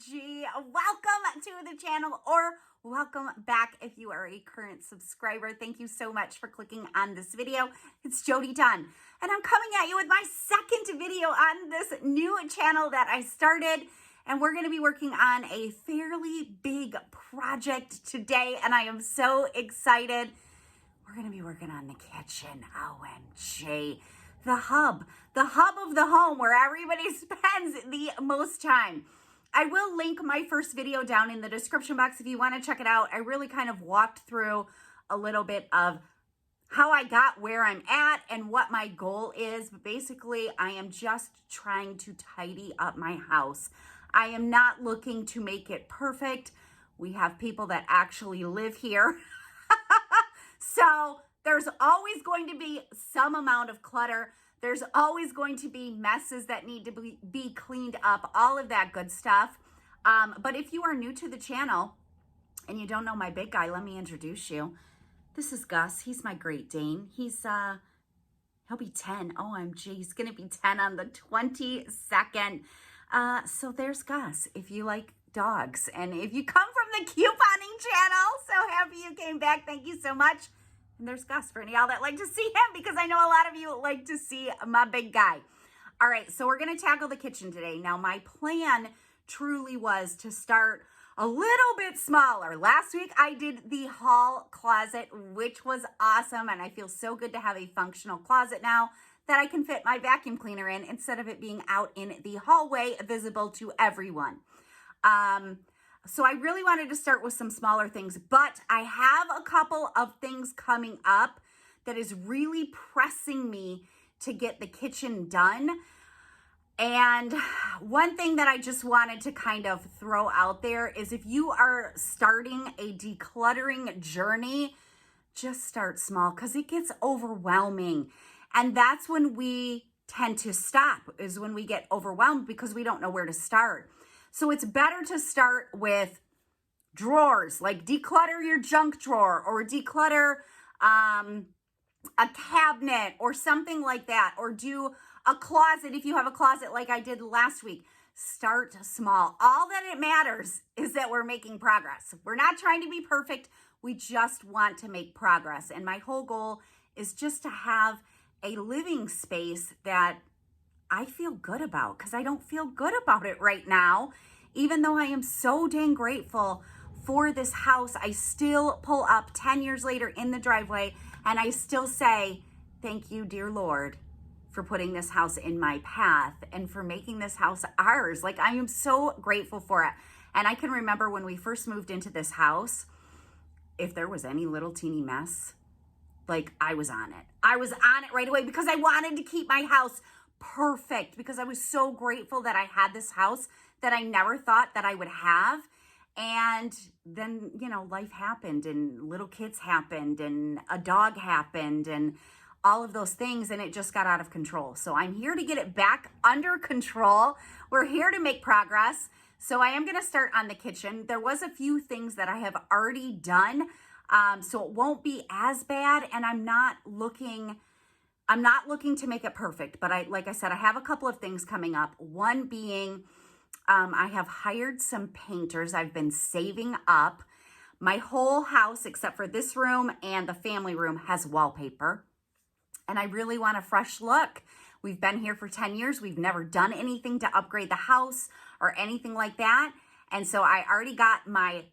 OMG. Welcome to the channel, or welcome back if you are a current subscriber. Thank you so much for clicking on this video. It's Jody Dunn, and I'm coming at you with my second video on this new channel that I started. And we're going to be working on a fairly big project today, and I am so excited. We're going to be working on the kitchen. OMG. The hub of the home where everybody spends the most time. I will link my first video down in the description box if you want to check it out. I really kind of walked through a little bit of how I got where I'm at and what my goal is. But basically, I am just trying to tidy up my house. I am not looking to make it perfect. We have people that actually live here. So there's always going to be some amount of clutter. There's always going to be messes that need to be cleaned up, all of that good stuff. But if you are new to the channel and you don't know my big guy, let me introduce you. This is Gus. He's my Great Dane. He'll be 10. OMG, he's going to be 10 on the 22nd. So there's Gus, if you like dogs. And if you come from the couponing channel, so happy you came back. Thank you so much. And there's Gus for any of y'all that like to see him, because I know a lot of you like to see my big guy. All right, so we're going to tackle the kitchen today. Now, my plan truly was to start a little bit smaller. Last week, I did the hall closet, which was awesome, and I feel so good to have a functional closet now that I can fit my vacuum cleaner in instead of it being out in the hallway visible to everyone. So I really wanted to start with some smaller things, but I have a couple of things coming up that is really pressing me to get the kitchen done. And one thing that I just wanted to kind of throw out there is, if you are starting a decluttering journey, just start small, because it gets overwhelming. And that's when we tend to stop, is when we get overwhelmed because we don't know where to start. So it's better to start with drawers, like declutter your junk drawer, or declutter a cabinet or something like that, or do a closet if you have a closet like I did last week. Start small. All that it matters is that we're making progress. We're not trying to be perfect. We just want to make progress. And my whole goal is just to have a living space that I feel good about, because I don't feel good about it right now. Even though I am so dang grateful for this house, I still pull up 10 years later in the driveway and I still say, thank you, dear Lord, for putting this house in my path and for making this house ours. Like, I am so grateful for it. And I can remember when we first moved into this house, if there was any little teeny mess, like, I was on it. I was on it right away because I wanted to keep my house perfect, because I was so grateful that I had this house that I never thought that I would have. And then, you know, life happened, and little kids happened, and a dog happened, and all of those things, and it just got out of control. So I'm here to get it back under control. We're here to make progress. So I am going to start on the kitchen. There was a few things that I have already done, so it won't be as bad, and I'm not looking to make it perfect, but like I said, I have a couple of things coming up. One being, I have hired some painters. I've been saving up. My whole house, except for this room and the family room, has wallpaper, and I really want a fresh look. We've been here for 10 years. We've never done anything to upgrade the house or anything like that. And so I already got my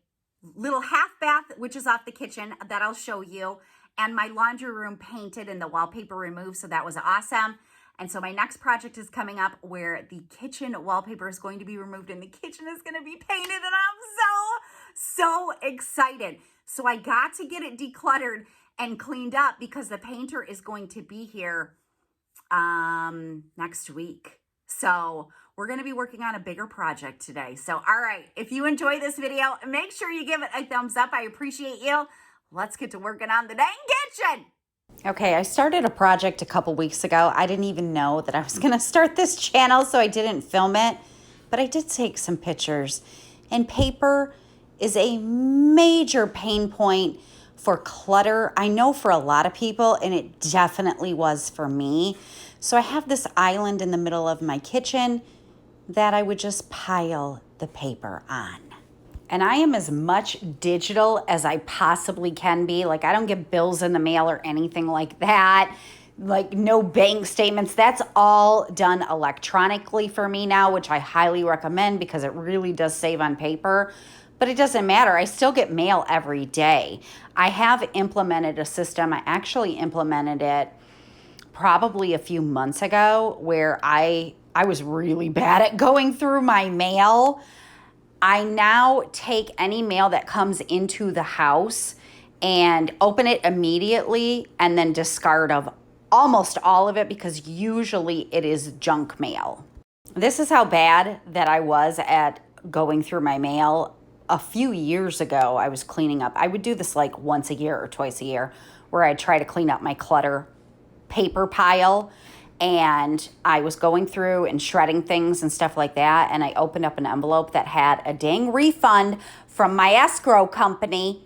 little half bath, which is off the kitchen, that I'll show you, and my laundry room painted and the wallpaper removed. So that was awesome. And so my next project is coming up where the kitchen wallpaper is going to be removed and the kitchen is going to be painted. And I'm so excited. So I got to get it decluttered and cleaned up because the painter is going to be here next week. So we're going to be working on a bigger project today. So, all right, if you enjoy this video, make sure you give it a thumbs up. I appreciate you. Let's get to working on the dang kitchen. Okay, I started a project a couple weeks ago. I didn't even know that I was going to start this channel, so I didn't film it. But I did take some pictures. And paper is a major pain point for clutter. I know for a lot of people, and it definitely was for me. So I have this island in the middle of my kitchen. that I would just pile the paper on. And I am as much digital as I possibly can be. Like, I don't get bills in the mail or anything like that. Like, no bank statements. That's all done electronically for me now, which I highly recommend because it really does save on paper. But it doesn't matter. I still get mail every day. I have implemented a system. I actually implemented it probably a few months ago where I was really bad at going through my mail. I now take any mail that comes into the house and open it immediately and then discard of almost all of it because usually it is junk mail. This is how bad that I was at going through my mail. A few years ago, I was cleaning up. I would do this like once a year or twice a year where I'd try to clean up my clutter paper pile. And I was going through and shredding things and stuff like that. And I opened up an envelope that had a dang refund from my escrow company.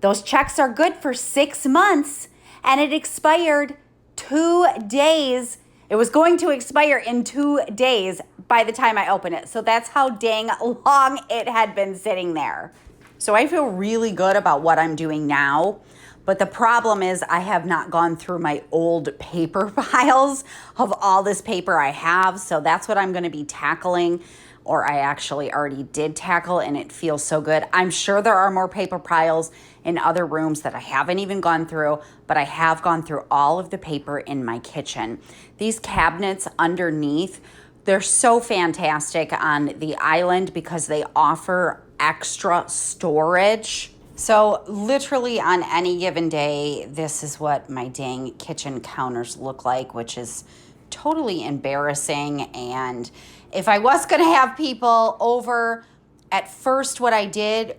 Those checks are good for 6 months. And it expired 2 days. It was going to expire in 2 days by the time I opened it. So that's how dang long it had been sitting there. So I feel really good about what I'm doing now. But the problem is I have not gone through my old paper piles of all this paper I have. So that's what I'm going to be tackling, or I actually already did tackle, and it feels so good. I'm sure there are more paper piles in other rooms that I haven't even gone through, but I have gone through all of the paper in my kitchen. These cabinets underneath, they're so fantastic on the island because they offer extra storage. So literally on any given day, this is what my dang kitchen counters look like, which is totally embarrassing. And if I was going to have people over, at first what I did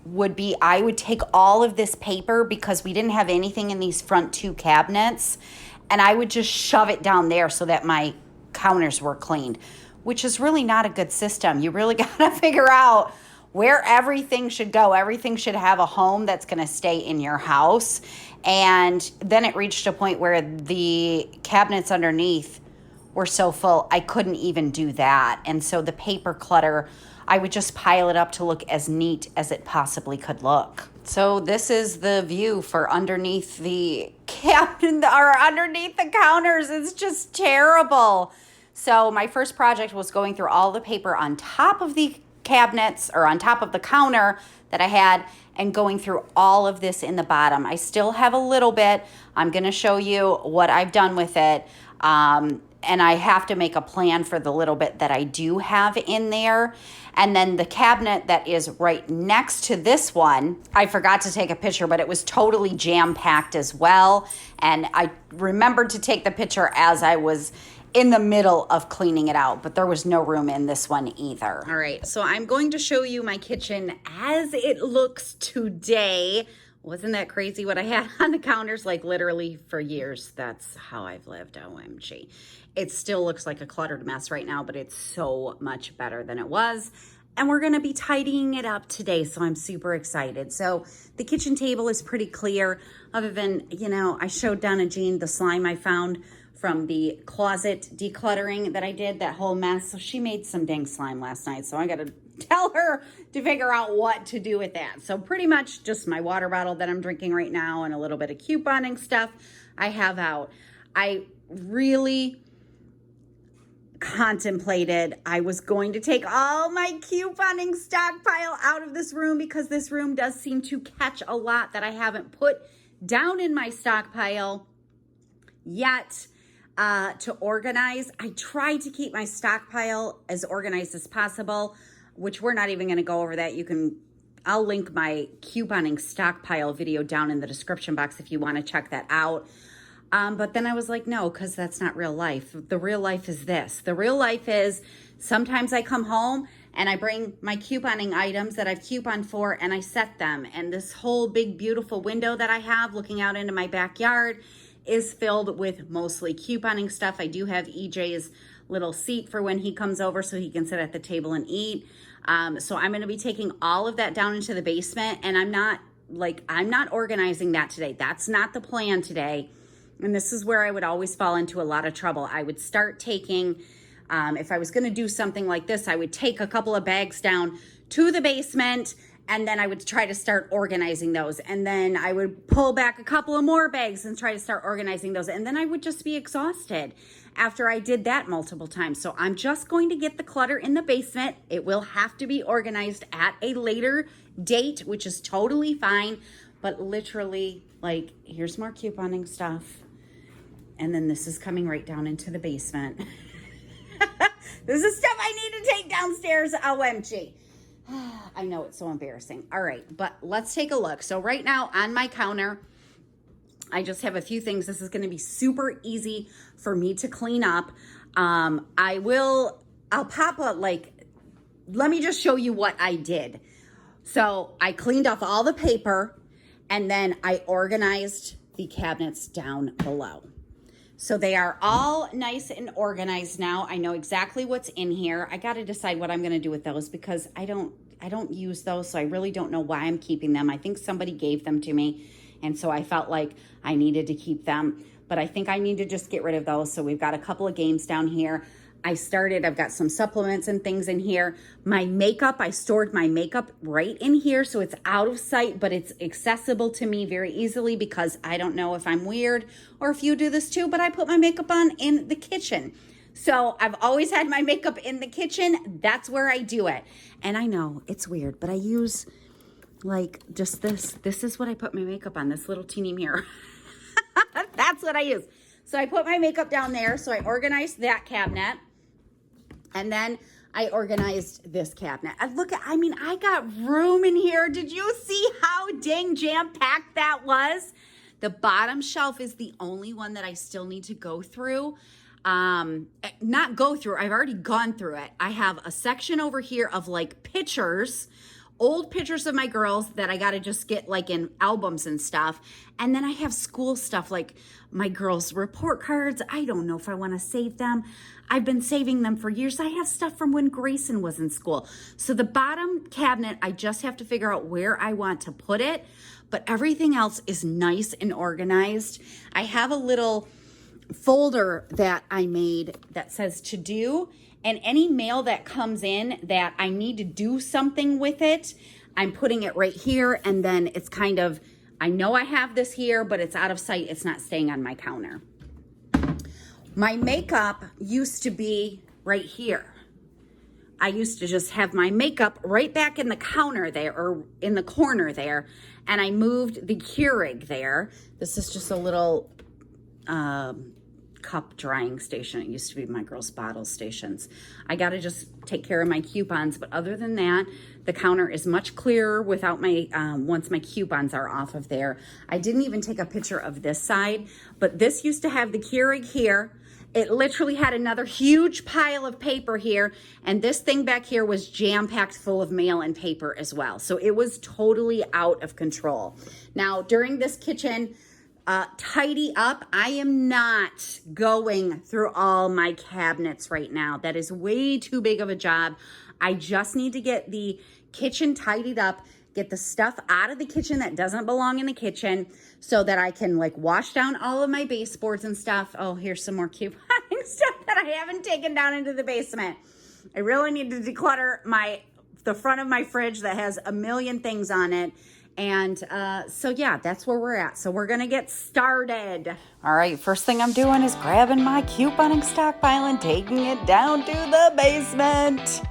would be I would take all of this paper because we didn't have anything in these front 2 cabinets, and I would just shove it down there so that my counters were cleaned, which is really not a good system. You really got to figure out where everything should go. Everything should have a home that's going to stay in your house. And then it reached a point where the cabinets underneath were so full, I couldn't even do that. And so the paper clutter, I would just pile it up to look as neat as it possibly could look. So this is the view for underneath the cabinet or underneath the counters. It's just terrible. So my first project was going through all the paper on top of the cabinets or on top of the counter that I had and going through all of this in the bottom. I still have a little bit. I'm going to show you what I've done with it. And I have to make a plan for the little bit that I do have in there. And then the cabinet that is right next to this one, I forgot to take a picture, but it was totally jam-packed as well. And I remembered to take the picture as I was in the middle of cleaning it out, but there was no room in this one either. All right, so I'm going to show you my kitchen as it looks today. Wasn't that crazy what I had on the counters? Like literally for years, that's how I've lived, OMG. It still looks like a cluttered mess right now, but it's so much better than it was. And we're gonna be tidying it up today, so I'm super excited. So the kitchen table is pretty clear, other than, you know, I showed Donna Jean the slime I found from the closet decluttering that I did, that whole mess. So she made some dang slime last night. So I got to tell her to figure out what to do with that. So pretty much just my water bottle that I'm drinking right now and a little bit of couponing stuff I have out. I really contemplated I was going to take all my couponing stockpile out of this room because this room does seem to catch a lot that I haven't put down in my stockpile yet. To organize. I tried to keep my stockpile as organized as possible, which we're not even going to go over that. I'll link my couponing stockpile video down in the description box if you want to check that out. But then I was like, no, because that's not real life. The real life is this. The real life is sometimes I come home and I bring my couponing items that I've couponed for and I set them. And this whole big, beautiful window that I have looking out into my backyard is filled with mostly couponing stuff. I do have EJ's little seat for when he comes over so he can sit at the table and eat. So I'm going to be taking all of that down into the basement, and I'm not organizing that today. That's not the plan today. And this is where I would always fall into a lot of trouble. I would start taking If I was going to do something like this, I would take a couple of bags down to the basement, and then I would try to start organizing those. And then I would pull back a couple of more bags and try to start organizing those. And then I would just be exhausted after I did that multiple times. So I'm just going to get the clutter in the basement. It will have to be organized at a later date, which is totally fine. But literally, like, here's more couponing stuff. And then this is coming right down into the basement. This is stuff I need to take downstairs. OMG. I know, it's so embarrassing. All right, but let's take a look. So right now on my counter, I just have a few things. This is going to be super easy for me to clean up. I'll pop up, like, let me just show you what I did. So I cleaned off all the paper, and then I organized the cabinets down below. So they are all nice and organized now. I know exactly what's in here. I got to decide what I'm going to do with those because I don't use those, so I really don't know why I'm keeping them. I think somebody gave them to me, and so I felt like I needed to keep them. But I think I need to just get rid of those. So we've got a couple of games down here. I've got some supplements and things in here. My makeup, I stored my makeup right in here, so it's out of sight, but it's accessible to me very easily because I don't know if I'm weird or if you do this too, but I put my makeup on in the kitchen. So I've always had my makeup in the kitchen. That's where I do it. And I know it's weird, but I use like just this. This is what I put my makeup on, this little teeny mirror. That's what I use. So I put my makeup down there. So I organized that cabinet. And then I organized this cabinet. I got room in here. Did you see how dang jam-packed that was? The bottom shelf is the only one that I still need to go through. Not go through, I've already gone through it. I have a section over here of like pictures, old pictures of my girls that I got to just get like in albums and stuff. And then I have school stuff like my girls' report cards. I don't know if I want to save them. I've been saving them for years. I have stuff from when Grayson was in school. So the bottom cabinet, I just have to figure out where I want to put it. But everything else is nice and organized. I have a little folder that I made that says to do, and any mail that comes in that I need to do something with it, I'm putting it right here. And then it's kind of, I know I have this here, but it's out of sight. It's not staying on my counter. My makeup used to be right here. I used to just have my makeup right back in the counter there, or in the corner there. And I moved the Keurig there. This is just a little cup drying station. It used to be my girls' bottle stations. I got to just take care of my coupons. But other than that, the counter is much clearer without my, once my coupons are off of there. I didn't even take a picture of this side, but this used to have the Keurig here. It literally had another huge pile of paper here, and this thing back here was jam-packed full of mail and paper as well. So it was totally out of control. Now, during this kitchen tidy up, I am not going through all my cabinets right now. That is way too big of a job. I just need to get the kitchen tidied up, get the stuff out of the kitchen that doesn't belong in the kitchen so that I can like wash down all of my baseboards and stuff. Oh, here's some more couponing stuff that I haven't taken down into the basement. I really need to declutter the front of my fridge that has a million things on it. And so yeah, that's where we're at. So we're gonna get started. All right, first thing I'm doing is grabbing my couponing stockpile and taking it down to the basement.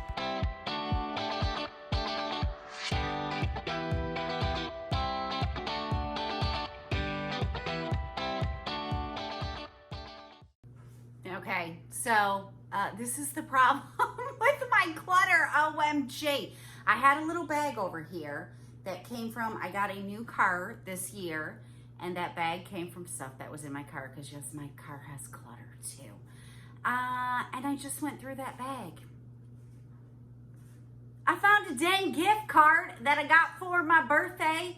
Okay, so this is the problem with my clutter, OMG. I had a little bag over here that came from, I got a new car this year, and that bag came from stuff that was in my car, because yes, my car has clutter too. And I just went through that bag. I found a dang gift card that I got for my birthday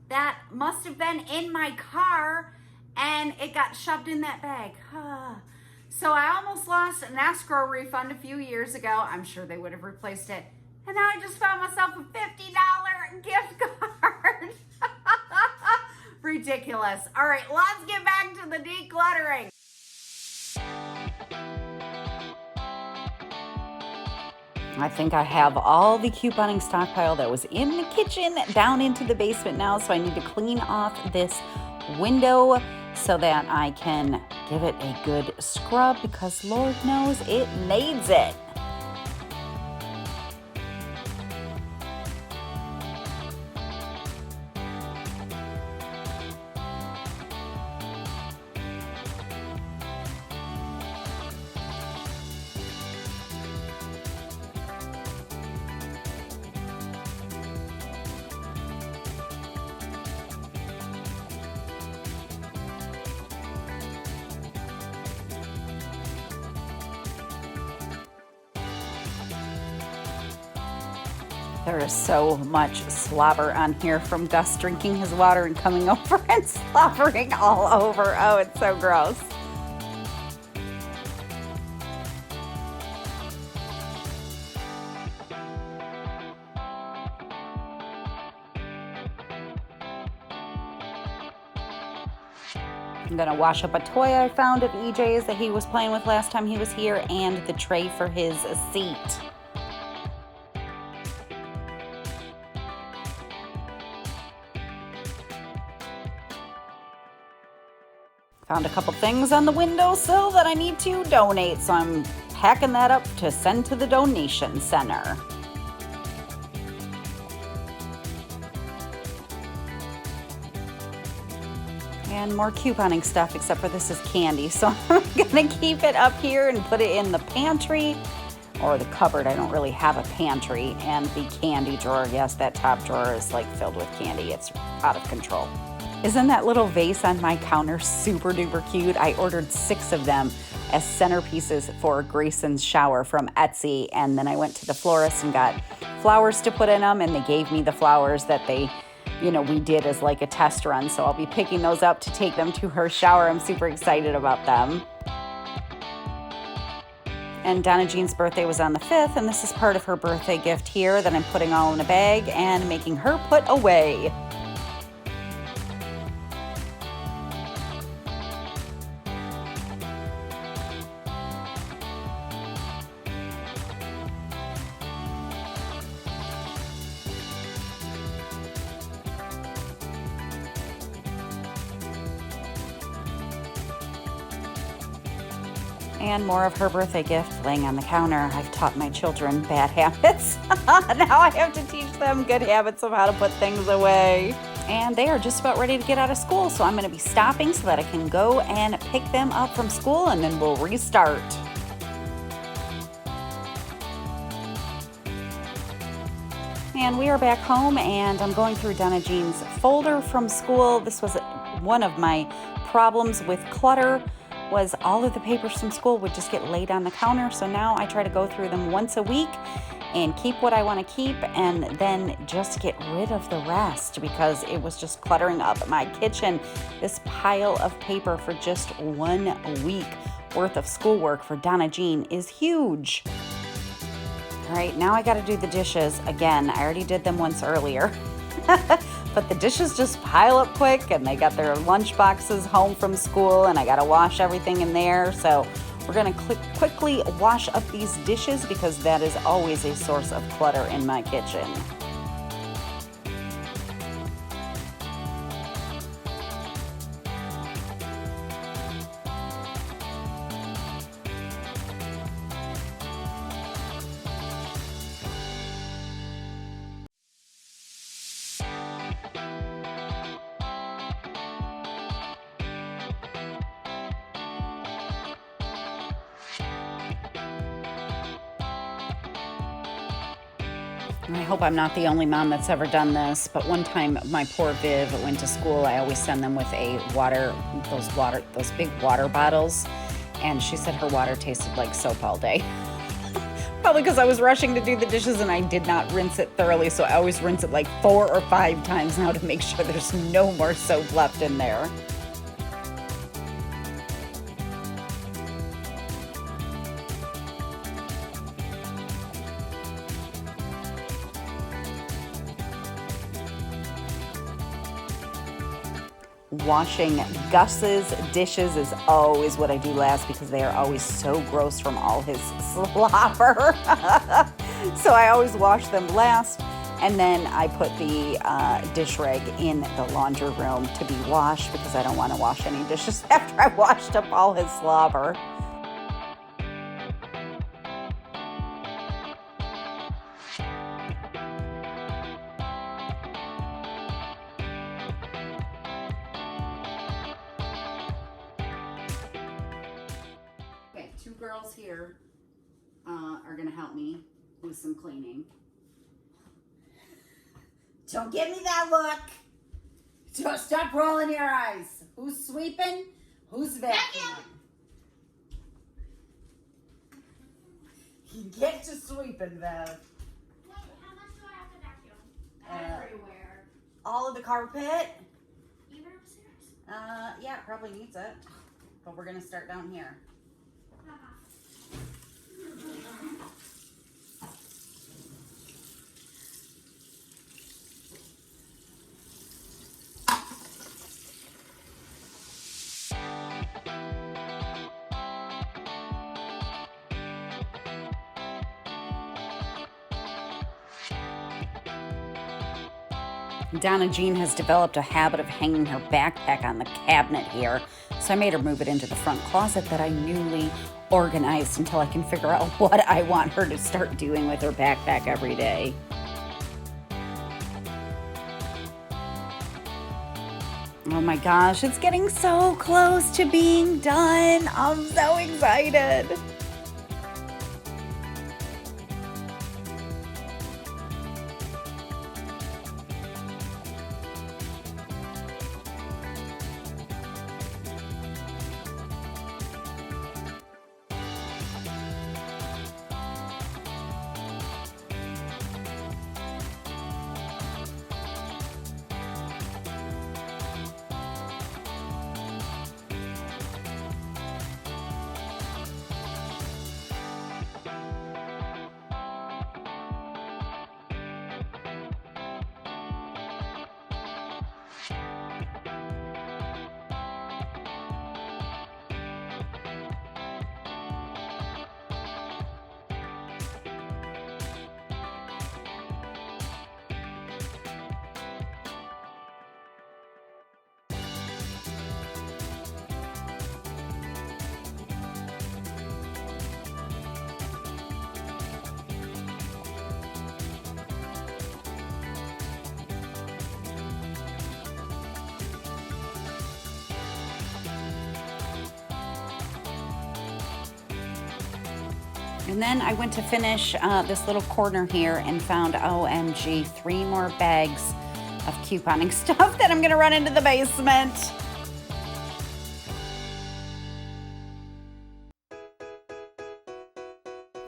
that must have been in my car, and it got shoved in that bag. So I almost lost an escrow refund a few years ago. I'm sure they would have replaced it. And now I just found myself a $50 gift card. Ridiculous. All right, let's get back to the decluttering. I think I have all the couponing stockpile that was in the kitchen down into the basement now, so I need to clean off this window so that I can give it a good scrub because Lord knows it needs it. There is so much slobber on here from Gus drinking his water and coming over and slobbering all over. Oh, it's so gross. I'm gonna wash up a toy I found at EJ's that he was playing with last time he was here and the tray for his seat. Found a couple things on the windowsill that I need to donate, so I'm packing that up to send to the donation center. And more couponing stuff, except for this is candy, so I'm gonna keep it up here and put it in the pantry or the cupboard. I don't really have a pantry. And the candy drawer, yes, that top drawer is like filled with candy. It's out of control. Isn't that little vase on my counter super duper cute? I ordered 6 of them as centerpieces for Grayson's shower from Etsy, and then I went to the florist and got flowers to put in them, and they gave me the flowers that they, we did as like a test run, so I'll be picking those up to take them to her shower. I'm super excited about them. And Donna Jean's birthday was on the 5th, and this is part of her birthday gift here that I'm putting all in a bag and making her put away. And more of her birthday gift laying on the counter. I've taught my children bad habits. Now I have to teach them good habits of how to put things away. And they are just about ready to get out of school, so I'm going to be stopping so that I can go and pick them up from school, and then we'll restart. And we are back home, and I'm going through Donna Jean's folder from school. This was one of my problems with clutter, was all of the papers from school would just get laid on the counter. So now I try to go through them once a week and keep what I want to keep, and then just get rid of the rest because it was just cluttering up my kitchen. This pile of paper for just 1 week worth of schoolwork for Donna Jean is huge. All right, now I got to do the dishes again. I already did them once earlier. But the dishes just pile up quick, and they got their lunch boxes home from school, and I got to wash everything in there. So we're going to quickly wash up these dishes because that is always a source of clutter in my kitchen. I hope I'm not the only mom that's ever done this, but one time my poor Viv went to school. I always send them with those big water bottles, and she said her water tasted like soap all day. Probably because I was rushing to do the dishes and I did not rinse it thoroughly, so I always rinse it like 4 or 5 times now to make sure there's no more soap left in there. Washing Gus's dishes is always what I do last because they are always so gross from all his slobber. So I always wash them last, and then I put the dish rag in the laundry room to be washed because I don't want to wash any dishes after I washed up all his slobber. Okay, 2 girls here are going to help me with some cleaning. Don't give me that look. Just stop rolling your eyes. Who's sweeping? Who's vacuuming? Get to sweeping, Bev. Wait, how much do I have to vacuum? Everywhere. All of the carpet? Even upstairs? Yeah, it probably needs it. But we're going to start down here. Donna Jean has developed a habit of hanging her backpack on the cabinet here, so I made her move it into the front closet that I newly organized until I can figure out what I want her to start doing with her backpack every day. Oh my gosh, it's getting so close to being done. I'm so excited. And then I went to finish this little corner here and found, OMG, 3 more bags of couponing stuff that I'm gonna run into the basement.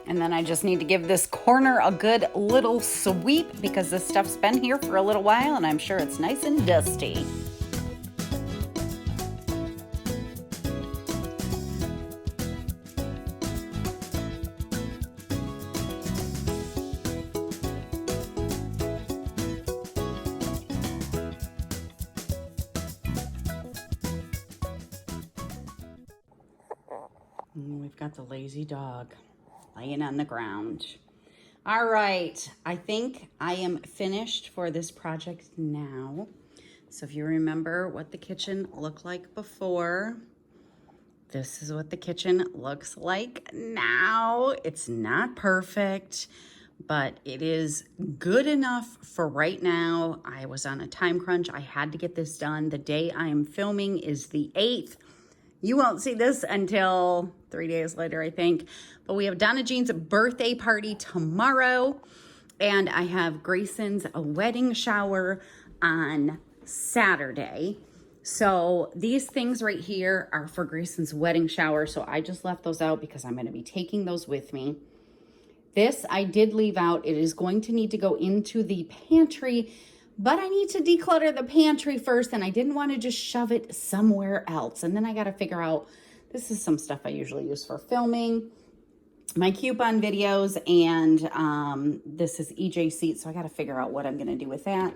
And then I just need to give this corner a good little sweep because this stuff's been here for a little while and I'm sure it's nice and dusty. We've got the lazy dog laying on the ground. All right, I think I am finished for this project now. So if you remember what the kitchen looked like before, this is what the kitchen looks like now. It's not perfect, but it is good enough for right now. I was on a time crunch. I had to get this done. The day I am filming is the 8th. You won't see this until 3 days later, I think. But we have Donna Jean's birthday party tomorrow. And I have Grayson's wedding shower on Saturday. So these things right here are for Grayson's wedding shower. So I just left those out because I'm going to be taking those with me. This I did leave out. It is going to need to go into the pantry, but I need to declutter the pantry first, and I didn't want to just shove it somewhere else. And then I got to figure out, this is some stuff I usually use for filming my coupon videos, and this is EJ seat, so I got to figure out what I'm going to do with that.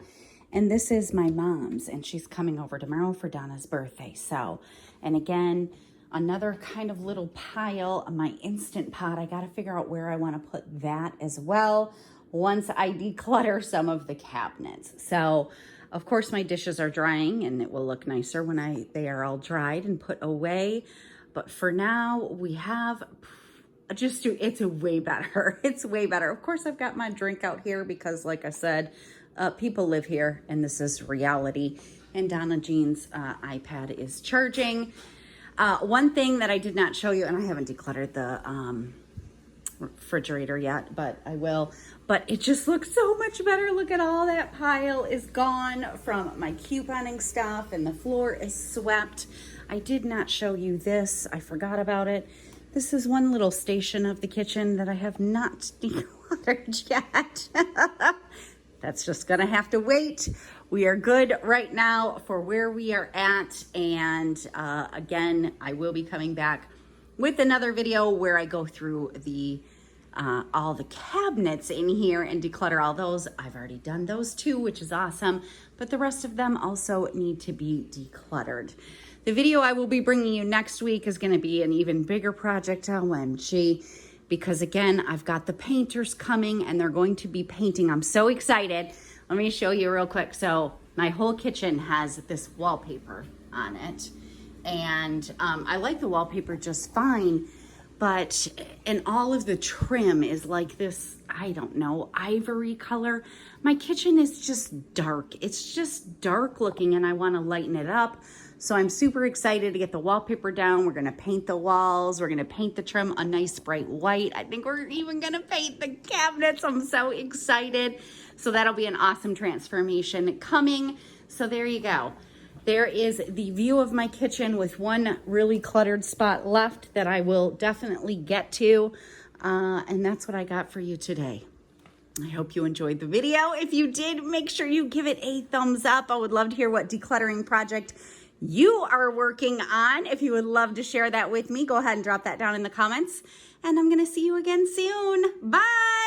And this is my mom's, and she's coming over tomorrow for Donna's birthday. So, and again, Another kind of little pile, my Instant Pot. I got to figure out where I want to put that as well once I declutter some of the cabinets. So, of course, my dishes are drying and it will look nicer when they are all dried and put away. But for now, we have it's way better. It's way better. Of course, I've got my drink out here because, like I said, people live here and this is reality. And Donna Jean's iPad is charging. One thing that I did not show you, and I haven't decluttered the refrigerator yet, but I will. But it just looks so much better. Look at all that pile is gone from my couponing stuff, and the floor is swept. I did not show you this. I forgot about it. This is one little station of the kitchen that I have not decluttered yet. That's just gonna have to wait. We are good right now for where we are at. And again, I will be coming back with another video where I go through all the cabinets in here and declutter all those. I've already done those too, which is awesome. But the rest of them also need to be decluttered. The video I will be bringing you next week is gonna be an even bigger project, OMG. Because again, I've got the painters coming and they're going to be painting. I'm so excited. Let me show you real quick. So my whole kitchen has this wallpaper on it. And I like the wallpaper just fine, and all of the trim is like this, I don't know, ivory color. My kitchen is just dark. It's just dark looking and I want to lighten it up. So I'm super excited to get the wallpaper down. We're gonna paint the walls. We're gonna paint the trim a nice bright white. I think we're even gonna paint the cabinets. I'm so excited. So that'll be an awesome transformation coming. So there you go. There is the view of my kitchen with one really cluttered spot left that I will definitely get to. And that's what I got for you today. I hope you enjoyed the video. If you did, make sure you give it a thumbs up. I would love to hear what decluttering project you are working on. If you would love to share that with me, go ahead and drop that down in the comments. And I'm gonna see you again soon. Bye.